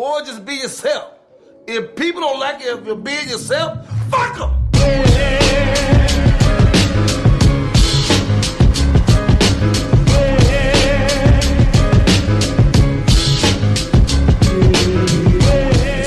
Boy, just be yourself. If people don't like you if you're being yourself, fuck them.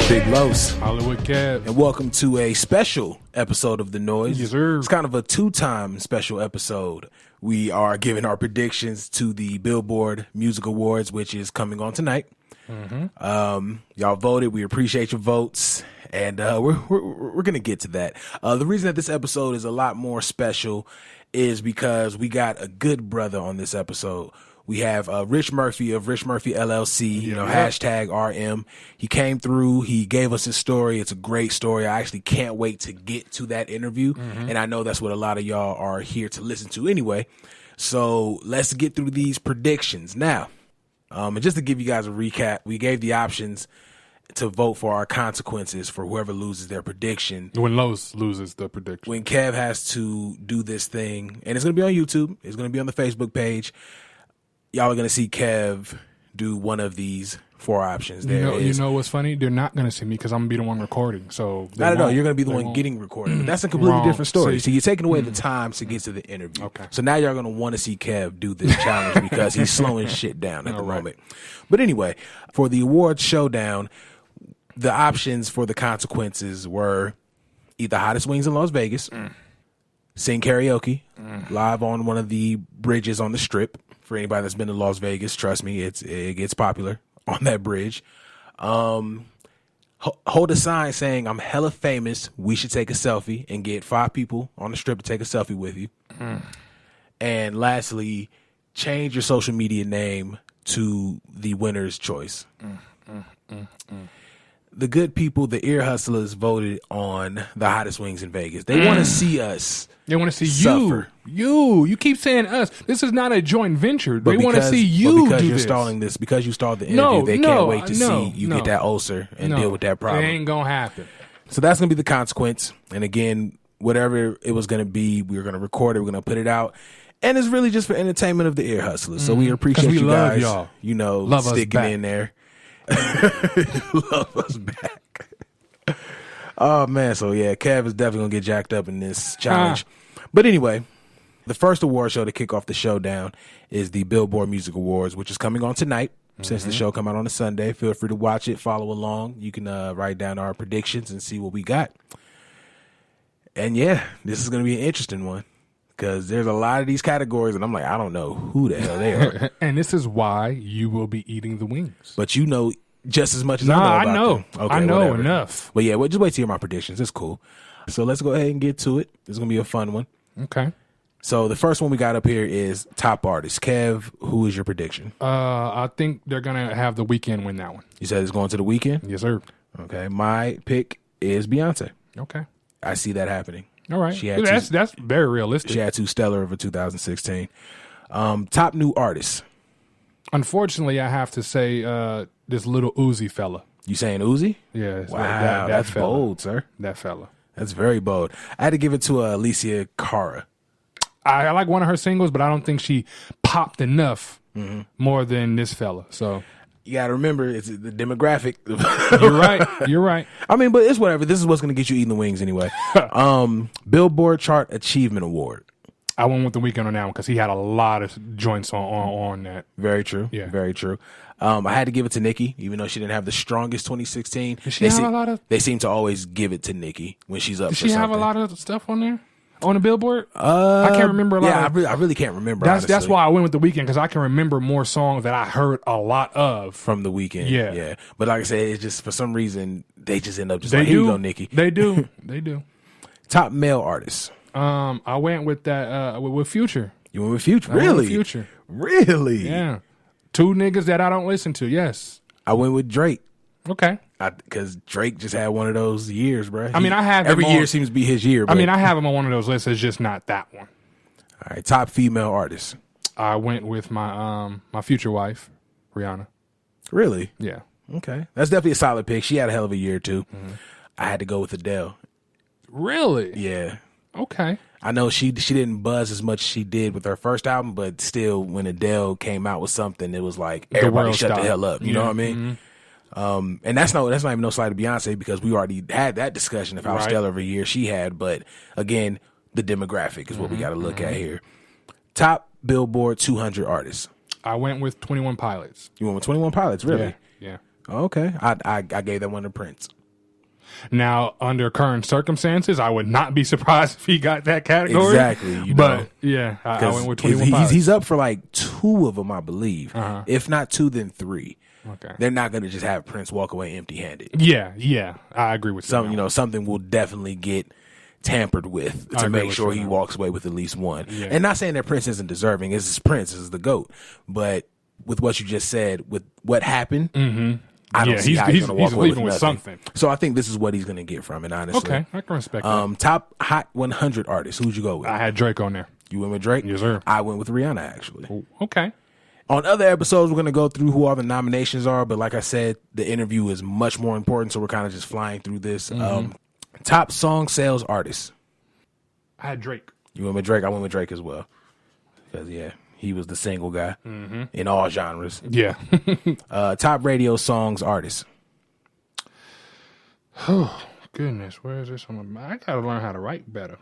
Big Los. Hollywood Kev. And welcome to a special episode of The Noize. Yes, sir. It's kind of a two-time special episode. We are giving our predictions to the Billboard Music Awards, which is coming on tonight. Mm-hmm. Y'all voted. We appreciate your votes. And we're going to get to that. The reason that this episode is a lot more special is because we got a good brother on this episode. We have Rich Murphy of Rich Murphy LLC, hashtag RM. He came through. He gave us his story. It's a great story. I actually can't wait to get to that interview. Mm-hmm. And I know that's what a lot of y'all are here to listen to anyway. So let's get through these predictions. Now, and just to give you guys a recap, we gave the options to vote for our consequences for whoever loses their prediction. When Los loses the prediction. When Kev has to do this thing, and it's going to be on YouTube. It's going to be on the Facebook page. Y'all are going to see Kev do one of these four options. You know what's funny? They're not going to see me because I'm going to be the one recording. So not at all. You're going to be the one getting recorded. But that's a completely different story. So you're taking away the time to get to the interview. Okay. So now you're going to want to see Kev do this challenge because he's slowing shit down at the moment. But anyway, for the awards showdown, the options for the consequences were eat the hottest wings in Las Vegas, sing karaoke live on one of the bridges on the Strip. For anybody that's been to Las Vegas, trust me, it gets popular on that bridge. Hold a sign saying, I'm hella famous, we should take a selfie, and get 5 people on the Strip to take a selfie with you. And lastly, change your social media name to the winner's choice. The good people, the ear hustlers, voted on the hottest wings in Vegas. They want to see us. They want to see suffer. You keep saying us. This is not a joint venture. They want to see you because do you're this. stalling this, because you stalled the interview, they can't wait to see you get that ulcer and deal with that problem. It ain't going to happen. So that's going to be the consequence. And again, whatever it was going to be, we were going to record it. We're going to put it out. And it's really just for entertainment of the ear hustlers. So we appreciate you guys, y'all. Love sticking in there. Love us back. Oh man, so yeah, Kev is definitely gonna get jacked up in this challenge. But anyway, the first award show to kick off the showdown is the Billboard Music Awards, which is coming on tonight. Since the show come out on a Sunday, feel free to watch it, follow along. You can write down our predictions and see what we got. And yeah, this is gonna be an interesting one because there's a lot of these categories, and I'm like, I don't know who the hell they are. And this is why you will be eating the wings. But you know just as much as I know about them. Okay, I know whatever. enough. But yeah, just wait to hear my predictions. It's cool. So let's go ahead and get to it. It's going to be a fun one. Okay. So the first one we got up here is top artist. Kev, who is your prediction? I think they're going to have The Weeknd win that one. You said it's going to The Weeknd? Yes, sir. Okay. My pick is Beyonce. Okay. I see that happening. All right. That's very realistic. She had 2 stellar over 2016. Top new artists. Unfortunately, I have to say this little Uzi fella. You saying Uzi? Yeah. Wow, that's fella. Bold, sir. That fella. That's very bold. I had to give it to Alicia Cara. I like one of her singles, but I don't think she popped enough more than this fella. So you got to remember, it's the demographic. You're right. I mean, but it's whatever. This is what's going to get you eating the wings anyway. Billboard Chart Achievement Award. I went with The Weeknd on that one because he had a lot of joints on that. Very true. Yeah. Very true. I had to give it to Nicki, even though she didn't have the strongest 2016. Does she have a lot of? They seem to always give it to Nicki when she's up. Does for she something. have a lot of stuff on there? On the Billboard? I can't remember a lot. Yeah, I really can't remember. That's why I went with The Weeknd because I can remember more songs that I heard a lot of from The Weeknd. Yeah. But like I said, it's just for some reason they just end up just here you go, Nicki. They do. Top male artists. I went with that with Future. You went with Future? Really? Future. Really? Yeah. 2 niggas that I don't listen to. Yes. I went with Drake. Okay. Because Drake just had one of those years, bro. I mean, I have every year seems to be his year. I mean, I have him on one of those lists. It's just not that one. All right, top female artists. I went with my my future wife, Rihanna. Really? Yeah. Okay, that's definitely a solid pick. She had a hell of a year too. I had to go with Adele. Really? Yeah. Okay. I know she didn't buzz as much as she did with her first album, but still, when Adele came out with something, it was like everybody shut the hell up. You know what I mean? And that's not even no slight to Beyonce because we already had that discussion of how stellar of a year she had. But again, the demographic is what we got to look at here. Top Billboard 200 artists. I went with 21 Pilots. You went with 21 Pilots, really? Yeah. Okay. I gave that one to Prince. Now, under current circumstances, I would not be surprised if he got that category. Exactly. But yeah, I went with 21 Pilots. He's up for like 2 of them, I believe. If not 2, then 3. Okay. They're not going to just have Prince walk away empty-handed. Yeah, I agree with you. Something will definitely get tampered with to make sure he walks away with at least one. Yeah. And not saying that Prince isn't deserving. This is Prince. This is the GOAT. But with what you just said, with what happened, I don't see how he's going to walk away with something. So I think this is what he's going to get from it, honestly. Okay, I can respect that. Top Hot 100 artists. Who'd you go with? I had Drake on there. You went with Drake? Yes, sir. I went with Rihanna, actually. Ooh, okay. On other episodes, we're going to go through who all the nominations are, but like I said, the interview is much more important, so we're kind of just flying through this. Top song sales artists. I had Drake. You went with Drake? I went with Drake as well. Because, he was the single guy in all genres. Yeah. Top radio songs artists. Oh, goodness. Where is this? I got to learn how to write better.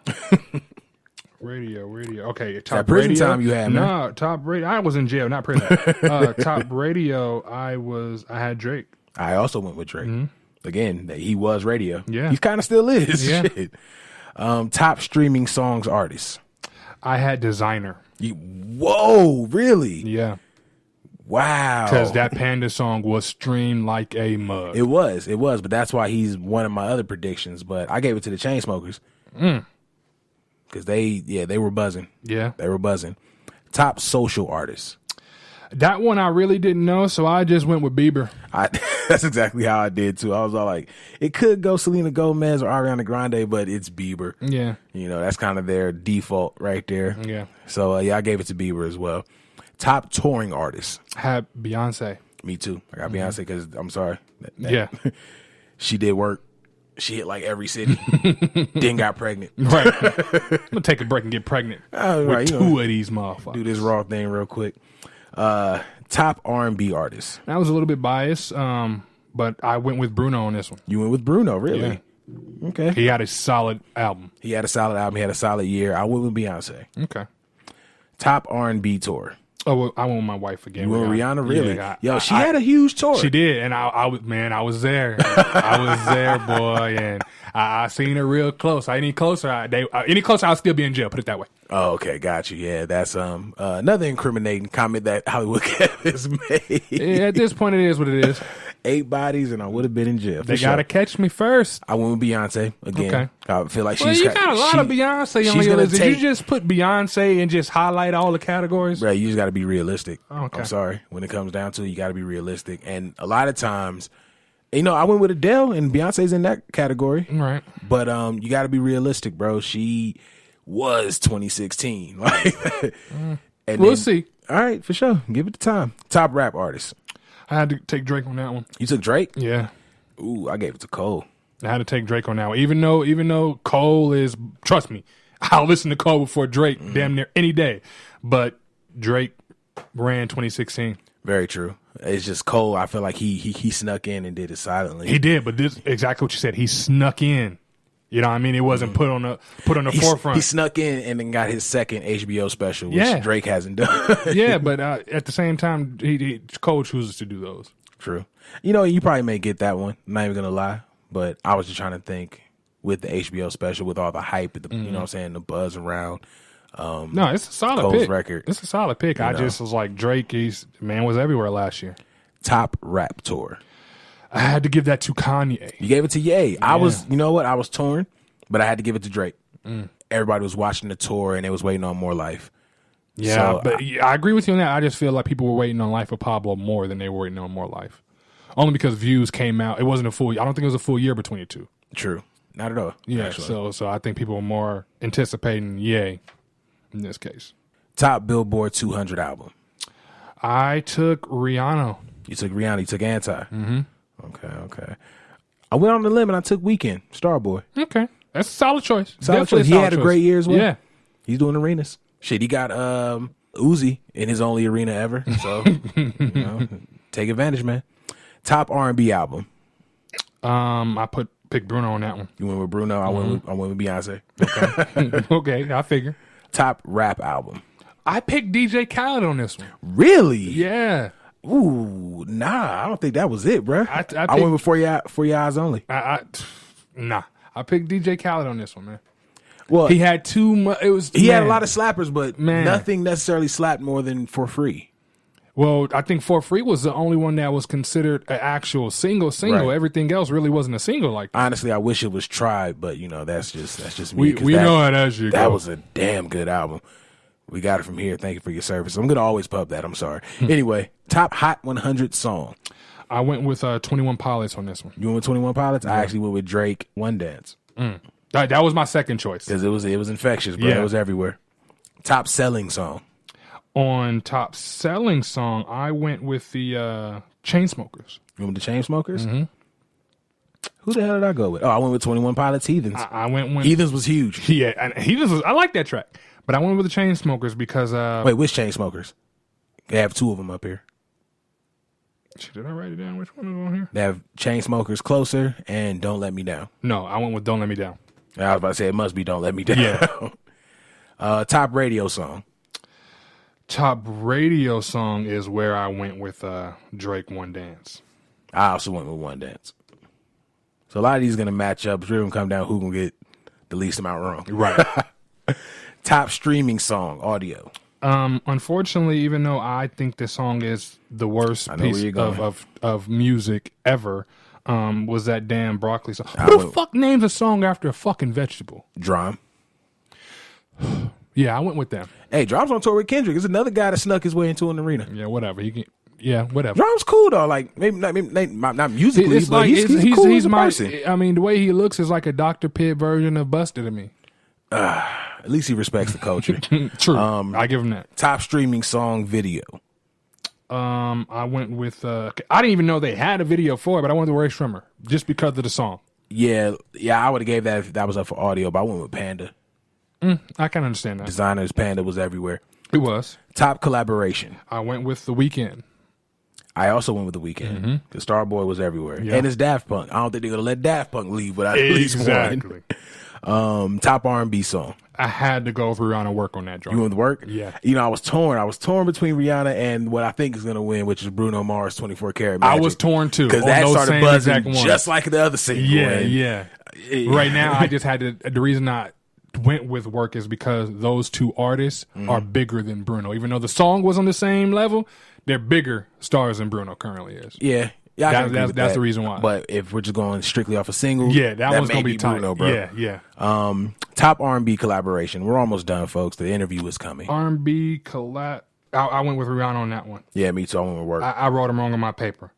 Radio. Okay, top that prison radio. Time you had, man. No, top radio. I was in jail, not prison. Top radio. I had Drake. I also went with Drake. Again, he was radio. Yeah, he kind of still is. Yeah. Shit. Top streaming songs artists. I had Designer. Whoa, really? Yeah. Wow. Because that Panda song was streamed like a mug. It was, but that's why he's one of my other predictions. But I gave it to the Chainsmokers. Because they were buzzing. Yeah. They were buzzing. Top social artists. That one I really didn't know, so I just went with Bieber. That's exactly how I did, too. I was all like, it could go Selena Gomez or Ariana Grande, but it's Bieber. Yeah. That's kind of their default right there. Yeah. So, I gave it to Bieber as well. Top touring artists. I had Beyonce. Me, too. I got Beyonce because, I'm sorry. Yeah. She did work. She hit like every city. Then got pregnant. Right. I'm gonna take a break and get pregnant with 2 of these motherfuckers. Do this raw thing real quick. Top R&B artists. I was a little bit biased, but I went with Bruno on this one. You went with Bruno, really? Yeah. Okay. He had a solid album. He had a solid year. I went with Beyonce. Okay. Top R&B tour. Oh, well, I went with my wife again. You went with Rihanna, really? Yeah, she had a huge tour. She did, and I was there. I was there, boy, and I seen her real close. Any closer, I'll still be in jail. Put it that way. Oh, okay, got you. Yeah, that's another incriminating comment that Hollywood Kev has made. Yeah, at this point, it is what it is. 8 bodies, and I would have been in jail. They gotta catch me first. I went with Beyonce again. Okay. I feel like you got a lot of Beyonce on your list. Did you just put Beyonce and just highlight all the categories? Right, you just got to be realistic. Okay. I'm sorry. When it comes down to it, you got to be realistic. And a lot of times, I went with Adele, and Beyonce's in that category. Right. But you got to be realistic, bro. She was 2016. We'll see. All right, for sure. Give it the time. Top rap artists. I had to take Drake on that one. You took Drake? Yeah. Ooh, I gave it to Cole. I had to take Drake on that one. Even though Cole is, trust me, I'll listen to Cole before Drake damn near any day. But Drake ran 2016. Very true. It's just Cole. I feel like he snuck in and did it silently. He did, but this exactly what you said. He snuck in. You know what I mean? It wasn't put on the forefront. He snuck in and then got his second HBO special, which Drake hasn't done. Yeah, but at the same time, Cole chooses to do those. True. You probably may get that one. I'm not even going to lie. But I was just trying to think with the HBO special, with all the hype, you know what I'm saying, the buzz around. No, it's a solid Cole's pick. record. It's a solid pick. I just was like, Drake, man was everywhere last year. Top rap tour. I had to give that to Kanye. You gave it to Ye. Yeah. I was, you know what? I was torn, but I had to give it to Drake. Everybody was watching the tour and they was waiting on More Life. Yeah, so but I agree with you on that. I just feel like people were waiting on Life of Pablo more than they were waiting on More Life. Only because views came out. It wasn't I don't think it was a full year between the two. True. Not at all. Yeah, actually. So I think people were more anticipating Ye in this case. Top Billboard 200 album. I took Rihanna. You took Rihanna. You took Anti. Mm-hmm. Okay. I went on the limb and I took Weeknd, Starboy. Okay. That's a solid choice. Solid choice. He had a great year as well. Yeah. He's doing arenas. Shit, he got Uzi in his only arena ever. So, take advantage, man. Top R&B album. I picked Bruno on that one. You went with Bruno. I went with Beyonce. Okay. Okay, I figure. Top rap album. I picked DJ Khaled on this one. Really? Yeah. Ooh, nah. I don't think that was it, bro. I picked, went with For Your Eyes Only. Nah. I picked DJ Khaled on this one, man. Well, he had too much. He had a lot of slappers, but man, nothing necessarily slapped more than For Free. Well, I think For Free was the only one that was considered an actual single. Right. Everything else really wasn't a single like that. Honestly, I wish it was Tribe, but that's just me. We know how that shit That go. was a damn good album. We got it from here. Thank you for your service. I'm gonna always pub that. I'm sorry. Anyway, top Hot 100 song. I went with 21 Pilots on this one. You went with 21 Pilots? Yeah. I actually went with Drake, One Dance. That was my second choice because it was infectious, bro. Yeah. It was everywhere. Top selling song. On top selling song, I went with the Chainsmokers. You went with the Chainsmokers? Mm-hmm. Who the hell did I go with? Oh, I went with 21 Pilots, Heathens. I went with Heathens was huge. Yeah, and Heathens was. I like that track, but I went with the Chainsmokers because. Wait, which Chainsmokers? They have two of them up here. Did I write it down? Which one is on here? They have Chainsmokers, Closer, and Don't Let Me Down. No, I went with Don't Let Me Down. I was about to say it must be Don't Let Me Down. Yeah. Top radio song. Top radio song is where I went with Drake, One Dance. I also went with One Dance. So a lot of these are going to match up. It's really going to come down who can get the least amount wrong. Right. Top streaming song, audio. Unfortunately, even though I think this song is the worst piece of music ever, was that damn broccoli song. Who the fuck names a song after a fucking vegetable? Drum. Yeah, I went with them. Hey, Drum's on tour with Kendrick. There's another guy that snuck his way into an arena. Yeah, whatever. Whatever. Drum's cool though. Like maybe not musically, but he's cool as a person. I mean, the way he looks is like a Dr. Pitt version of Busta to me. At least he respects the culture. True. I give him that. Top streaming song video. I went with. I didn't even know they had a video for it, but I went with Ray Shremmer just because of the song. Yeah. I would have gave that if that was up for audio, but I went with Panda. I can understand that. Designers, Panda was everywhere. It was. Top collaboration. I went with The Weeknd. I also went with The Weeknd. The Starboy was everywhere. Yeah. And it's Daft Punk. I don't think they're going to let Daft Punk leave without at least one. Top R&B song. I had to go with Rihanna Work on that joint. You went with Work? Yeah. I was torn. I was torn between Rihanna and what I think is going to win, which is Bruno Mars' 24 Karat Magic. I was torn too. Because that started buzzing just like the other single. Yeah. Right now, I just had to. The reason I went with Work is because those two artists are bigger than Bruno. Even though the song was on the same level, they're bigger stars than Bruno currently is. Yeah. That's the reason why. But if we're just going strictly off a single, that one's going to be Bruno, tight. bro. Yeah. Top R&B collaboration. We're almost done, folks. The interview is coming. R&B collab. I went with Rihanna on that one. Yeah, me too. I went with Work. I wrote them wrong on my paper.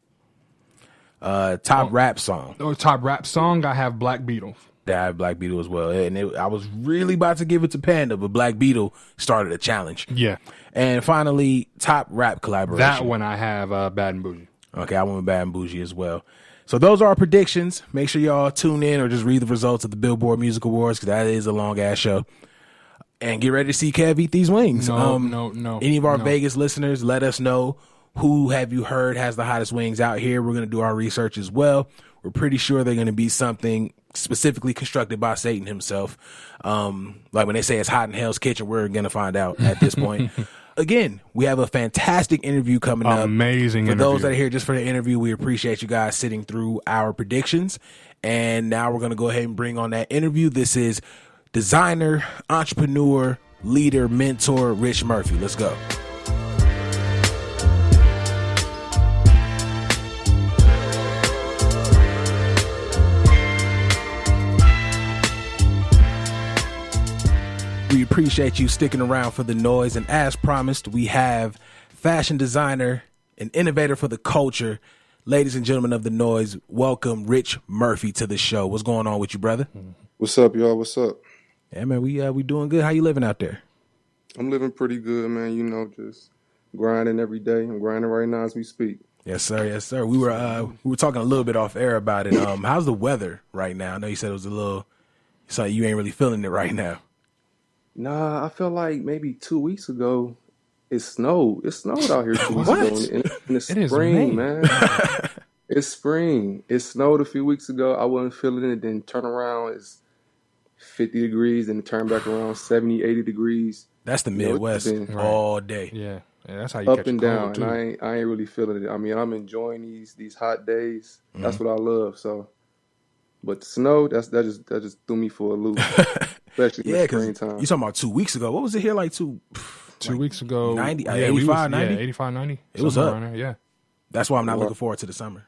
Top rap song. Top rap song, I have Black Beetle. I have Black Beetle as well. And I was really about to give it to Panda, but Black Beetle started a challenge. Yeah. And finally, top rap collaboration. That one I have Bad and Bougie. Okay, I went with Bad and Bougie as well. So those are our predictions. Make sure y'all tune in or just read the results of the Billboard Music Awards because that is a long-ass show. And get ready to see Kev eat these wings. No. Any of our Vegas listeners, let us know who have you heard has the hottest wings out here. We're going to do our research as well. We're pretty sure they're going to be something specifically constructed by Satan himself. Like when they say it's hot in Hell's Kitchen, we're going to find out at this point. Again, we have a fantastic interview coming up. Amazing for interview. Those that are here just for the interview, we appreciate you guys sitting through our predictions. And now we're going to go ahead and bring on that interview. This is designer, entrepreneur, leader, mentor, Rich Murphy. Let's go. We appreciate you sticking around for the noise. And as promised, we have fashion designer and innovator for the culture. Ladies and gentlemen of the noise, welcome Rich Murphy to the show. What's going on with you, brother? What's up, y'all? What's up? Yeah, man, we doing good. How you living out there? I'm living pretty good, man. Just grinding every day. I'm grinding right now as we speak. Yes, sir. Yes, sir. We were talking a little bit off air about it. How's the weather right now? I know you said it was a little, so you ain't really feeling it right now. Nah, I feel like maybe 2 weeks ago it snowed. It snowed out here 2 weeks ago in the spring, man. It's spring. It snowed a few weeks ago. I wasn't feeling it. Then turn around, it's 50 degrees, and turn back around 70, 80 degrees. That's the You know, it's Midwest been all day. Yeah, that's how you up catch a and cold down, too. and I ain't really feeling it. I mean, I'm enjoying these hot days. That's what I love. So, but the snow, that just threw me for a loop, especially in Yeah, the because springtime. you talking about 2 weeks ago. What was it here like 2 weeks ago, 90, yeah, 85, 90? Yeah, 85, 90. It was somewhere up. around there, yeah. That's why I'm not Wow. looking forward to the summer.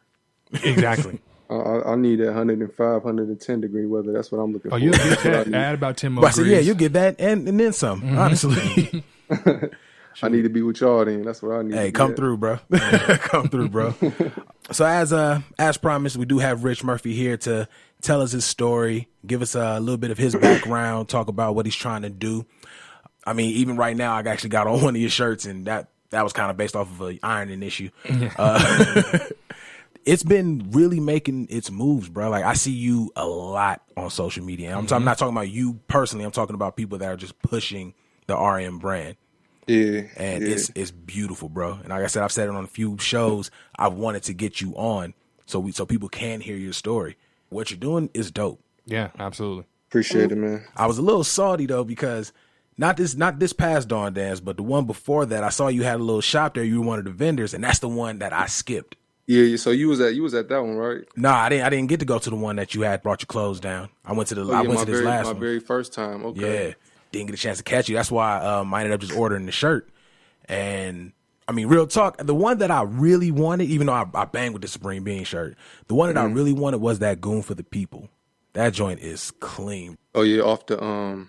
Exactly. I need that 105, 110 degree weather. That's what I'm looking Oh, for. you'll get That's what I that. need. Add about 10 more But I said, degrees. yeah, you'll get that and then some, honestly. I need to be with y'all then. That's what I need. Hey, to come be at. through, bro. Come through, bro. So as promised, we do have Rich Murphy here to tell us his story, give us a little bit of his background, talk about what he's trying to do. I mean, even right now, I actually got on one of your shirts, and that was kind of based off of an ironing issue. It's been really making its moves, bro. Like, I see you a lot on social media. I'm not talking about you personally. I'm talking about people that are just pushing the RM brand. Yeah, And yeah. it's beautiful, bro. And like I said, I've said it on a few shows. I've wanted to get you on so people can hear your story. What you're doing is dope. Yeah, absolutely. Appreciate it, man. I was a little salty though because not this past Dawn Dance, but the one before that, I saw you had a little shop there. You were one of the vendors, and that's the one that I skipped. Yeah. So you was at that one, right? No, I didn't get to go to the one that you had brought your clothes down. I went to the I went to this last my one. very first time. Okay. Yeah, didn't get a chance to catch you. That's why I ended up just ordering the shirt. And I mean, real talk, the one that I really wanted, even though I banged with the Supreme Bean shirt, the one that I really wanted was that Goon for the People. That joint is clean. Oh yeah, off the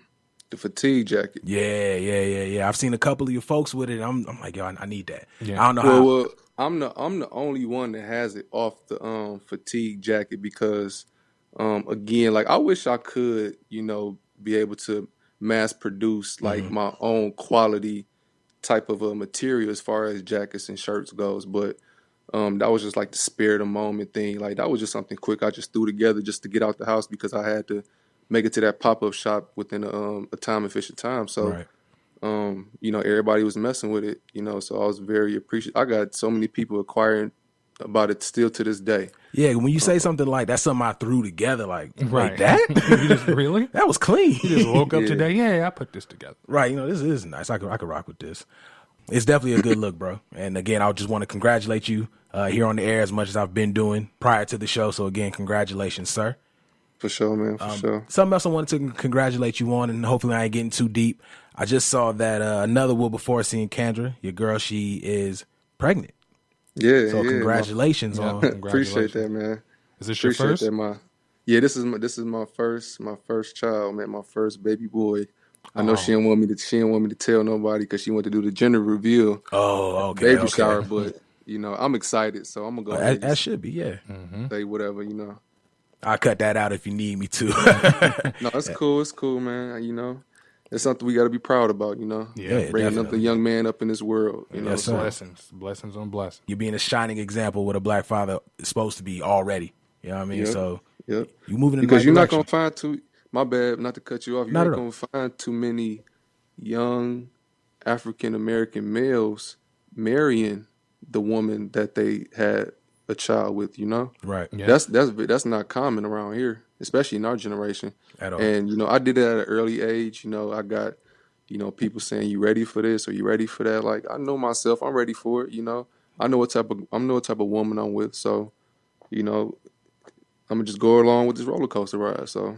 fatigue jacket. Yeah. I've seen a couple of your folks with it. And I'm like, yo, I need that. Yeah. I don't know how. Well, I'm the only one that has it off the fatigue jacket because again, like I wish I could, be able to mass produce like my own quality type of a material as far as jackets and shirts goes, but that was just like the spirit of the moment thing. Like that was just something quick I just threw together just to get out the house because I had to make it to that pop-up shop within a time efficient time. So Right. everybody was messing with it, so I was very appreciative. I got so many people inquiring about it still to this day. Yeah, when you say something like that's something I threw together, like Right. that? You just really? That was clean. You just woke up Yeah. today. Yeah, I put this together. Right, this is nice. I could rock with this. It's definitely a good look, bro. And again, I just want to congratulate you here on the air as much as I've been doing prior to the show. So again, congratulations, sir. For sure, man. For sure. Something else I wanted to congratulate you on, and hopefully I ain't getting too deep. I just saw that another Wilberforce Kendra, your girl, she is pregnant. Yeah. So yeah, congratulations Yeah. on. Appreciate that, man. Is this your Appreciate first? that, this is my first child, man. My first baby boy. I know she didn't want me to tell nobody because she wanted to do the gender reveal, Oh, okay. baby shower. But I'm excited, so I'm gonna go ahead That should be, yeah. and say whatever. I'll cut that out if you need me to. No, it's cool. It's cool, man. It's something we got to be proud about. Yeah, Bringing definitely. another young man up in this world. Yes, sir. Blessings on blessings. You're being a shining example what a black father is supposed to be already. You know what I mean? Yep. So Yep. you moving in the Because right you're not direction. gonna find too. My bad, not to cut you off. You're Not not at all. gonna find too many young African American males marrying the woman that they had a child with. Right. Yeah. That's not common around here, especially in our generation. At all. And I did it at an early age. I got people saying, "You ready for this? Or you ready for that?" Like I know myself, I'm ready for it. I know what type of woman I'm with. So, I'm gonna just go along with this roller coaster ride. So.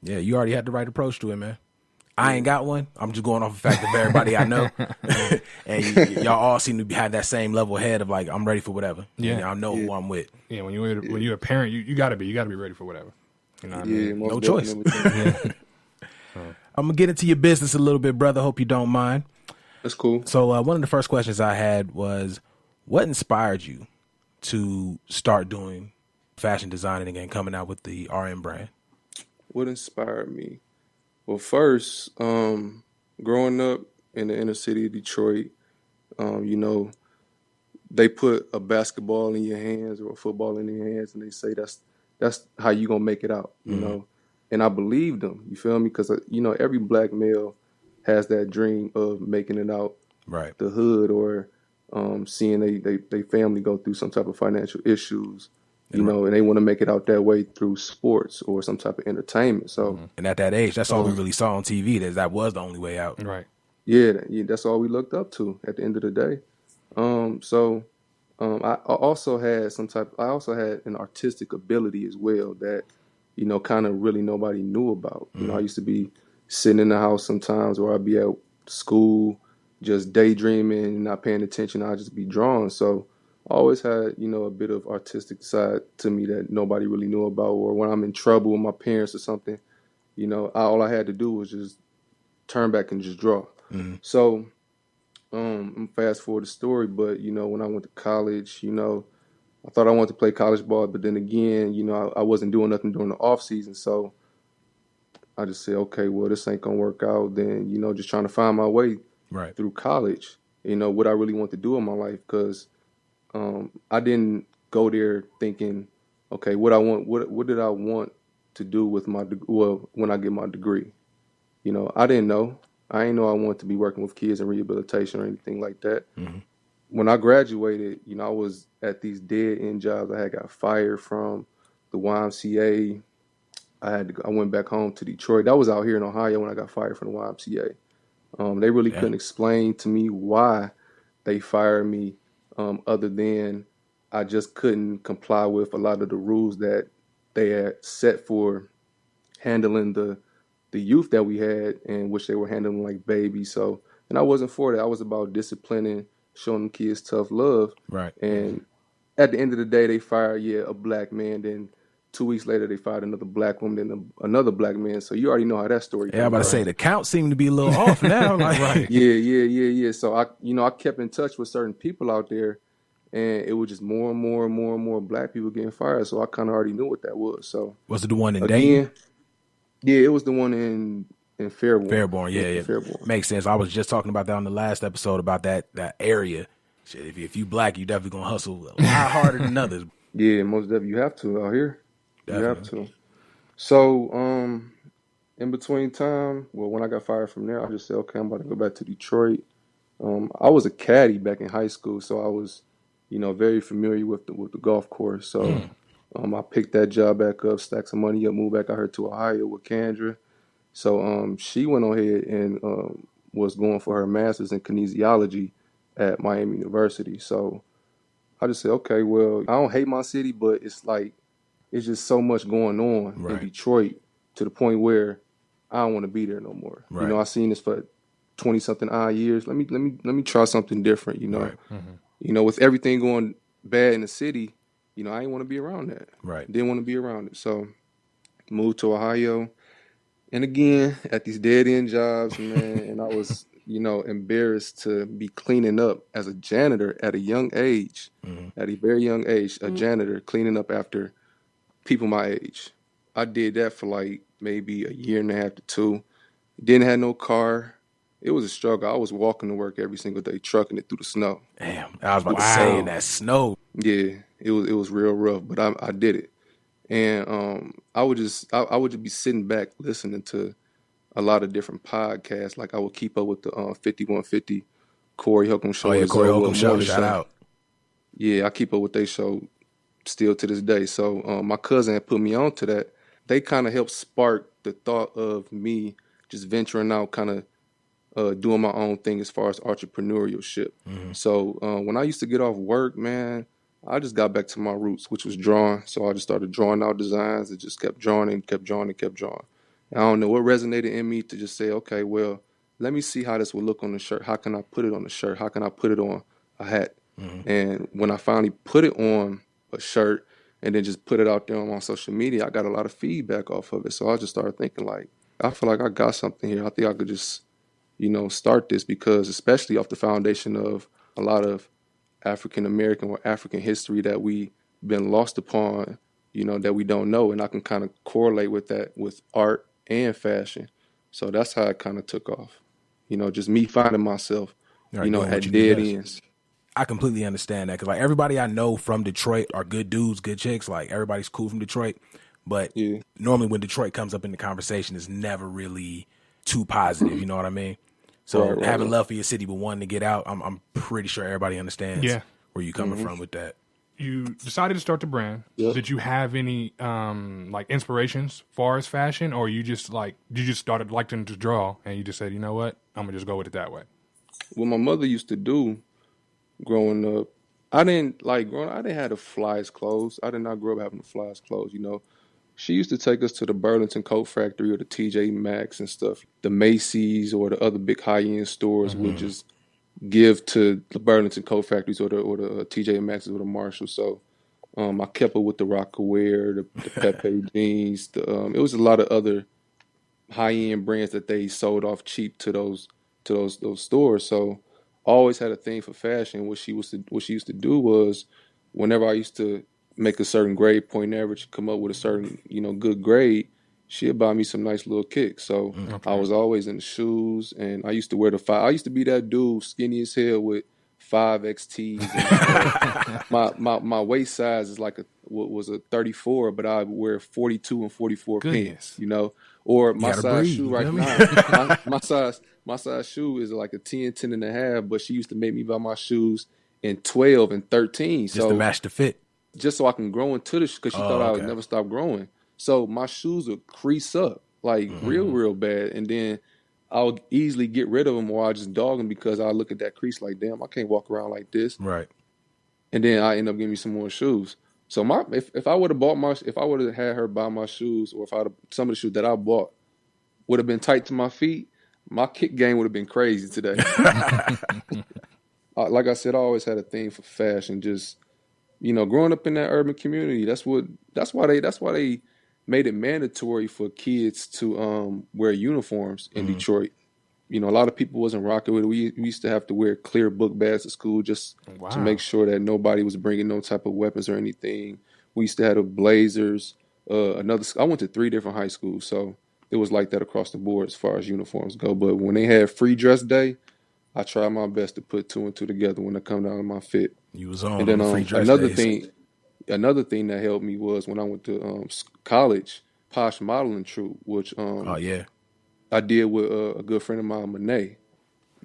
Yeah, you already had the right approach to it, man. I ain't got one. I'm just going off the fact of everybody I know. And y'all all seem to have that same level head of like, I'm ready for whatever. Yeah. And I know who I'm with. Yeah, when you're a parent, you gotta be ready for whatever. You know what I mean? Yeah, most No choice. definitely. I'm going to get into your business a little bit, brother. Hope you don't mind. That's cool. So one of the first questions I had was, what inspired you to start doing fashion designing and coming out with the RM brand? What inspired me? Well, first, growing up in the inner city of Detroit, they put a basketball in your hands or a football in your hands, and they say that's how you gonna make it out, And I believed them. You feel me? Because every black male has that dream of making it out Right. the hood or seeing they family go through some type of financial issues. you know, and they want to make it out that way through sports or some type of entertainment. So, and at that age, that's all we really saw on TV. That was the only way out. Right. yeah, that's all we looked up to at the end of the day. I also had an artistic ability as well that, you know, kind of really nobody knew about. You know, I used to be sitting in the house sometimes, or I'd be at school just daydreaming and not paying attention. I'd just be drawing. So I always had, you know, a bit of artistic side to me that nobody really knew about. Or when I'm in trouble with my parents or something, you know, all I had to do was just turn back and just draw. So I'm fast forward the story, but, you know, when I went to college, you know, I thought I wanted to play college ball, but then again, you know, I wasn't doing nothing during the off season. So I just said, okay, well, this ain't going to work out. Then, you know, just trying to find my way through college, you know, what I really want to do in my life. Because I didn't go there thinking, okay, what did I want to do with when I get my degree? You know, I didn't know. I didn't know I wanted to be working with kids in rehabilitation or anything like that. When I graduated, you know, I was at these dead-end jobs. I had got fired from the YMCA. I went back home to Detroit. That was out here in Ohio when I got fired from the YMCA. They really couldn't explain to me why they fired me, other than I just couldn't comply with a lot of the rules that they had set for handling the youth that we had, and which they were handling like babies. So, and I wasn't for that. I was about disciplining, showing them kids tough love. Right. And at the end of the day, they fired, a black man. Then 2 weeks later, they fired another black woman, then another black man. So you already know how that story goes. Yeah, I'm about to say the count seemed to be a little off now. Like, Yeah. So I kept in touch with certain people out there, and it was just more and more black people getting fired. So I kind of already knew what that was. So was it the one in Dayton? Yeah, it was the one in Fairborn. Fairborn, yeah. Fairborn. Makes sense. I was just talking about that on the last episode about that area. Shit, if you black, you definitely gonna hustle a lot harder than others. Yeah, most definitely you have to out here. Definitely. You have to. So, in between time, when I got fired from there, I just said, okay, I'm about to go back to Detroit. I was a caddy back in high school, so I was, very familiar with the golf course. So. I picked that job back up, stacked some money up, moved back out here to Ohio with Kendra. So she went on ahead and was going for her master's in kinesiology at Miami University. So I just said, okay, well, I don't hate my city, but it's just so much going on in Detroit to the point where I don't want to be there no more. Right. I've seen this for 20-something odd years. Let me try something different. Right. With everything going bad in the city. I didn't want to be around that. Right. Didn't want to be around it. So moved to Ohio. And again, at these dead-end jobs, man, and I was, embarrassed to be cleaning up as a janitor at a young age, at a very young age, a janitor cleaning up after people my age. I did that for maybe a year and a half to 2. Didn't have no car. It was a struggle. I was walking to work every single day, trucking it through the snow. Damn, I was about to say that snow. Yeah, it was real rough, but I did it, and I would just be sitting back listening to a lot of different podcasts. Like I would keep up with the 5150 Corey Holcomb show. Oh yeah, Corey Holcomb show. Shout out. Yeah, I keep up with their show still to this day. So my cousin had put me on to that. They kind of helped spark the thought of me just venturing out, kind of. Doing my own thing as far as entrepreneurship. So when I used to get off work, man, I just got back to my roots, which was drawing. So I just started drawing out designs and just kept drawing and kept drawing and kept drawing. And I don't know what resonated in me to just say, okay, well, let me see how this will look on the shirt. How can I put it on the shirt? How can I put it on a hat? And when I finally put it on a shirt and then just put it out there on my social media, I got a lot of feedback off of it. So I just started thinking I feel like I got something here. I think I could just start this, because especially off the foundation of a lot of African American or African history that we've been lost upon, that we don't know. And I can kind of correlate with that with art and fashion. So that's how it kind of took off, just me finding myself, at dead ends. I completely understand that, because everybody I know from Detroit are good dudes, good chicks. Everybody's cool from Detroit. But normally when Detroit comes up in the conversation, it's never really too positive. You know what I mean? So having love for your city but wanting to get out, I'm pretty sure everybody understands where you're coming from with that. you decided to start the brand. Yep. Did you have any like inspirations far as fashion, or you just started liking to draw and you just said, you know what, I'm gonna just go with it that way? What my mother used to do growing up, I didn't have the flyest clothes. I did not grow up having the flyest clothes, you know. She used to take us to the Burlington Coat Factory or the TJ Maxx and stuff. The Macy's or the other big high-end stores would just give to the Burlington Coat Factories or the TJ Maxx's or the Marshalls. So I kept up with the Rocawear, the Pepe jeans. It was a lot of other high-end brands that they sold off cheap to those stores. So I always had a thing for fashion. What she used to do was, whenever I used to make a certain grade point average, come up with a certain, you know, good grade, she'd buy me some nice little kicks. So I was always in the shoes, and I used to wear I used to be that dude, skinny as hell, with 5XTs. And my waist size is like was a 34, but I wear 42 and 44 pants, you know. Or my size shoe right now, my size shoe is like a 10, 10 and a half, but she used to make me buy my shoes in 12 and 13. Just to match the fit. Just so I can grow into this, because she thought I would never stop growing. So my shoes would crease up like real bad, and then I'll easily get rid of them, or I just dog them because I look at that crease like, damn, I can't walk around like this. Right. And then I end up getting me some more shoes. So if I would have had her buy my shoes, or if some of the shoes that I bought would have been tight to my feet, my kick game would have been crazy today. Like I said, I always had a thing for fashion. Just, you know, growing up in that urban community, that's why they made it mandatory for kids to wear uniforms in Detroit. You know, a lot of people wasn't rocking with it. We used to have to wear clear book bags to school just to make sure that nobody was bringing no type of weapons or anything. We used to have the blazers. I went to 3 different high schools, so it was like that across the board as far as uniforms go. But when they had free dress day, I tried my best to put 2 and 2 together when it come down to my fit. You was on. And then free dress another days. another thing that helped me was when I went to college, Posh Modeling Troupe, which I did with a good friend of mine, Monet.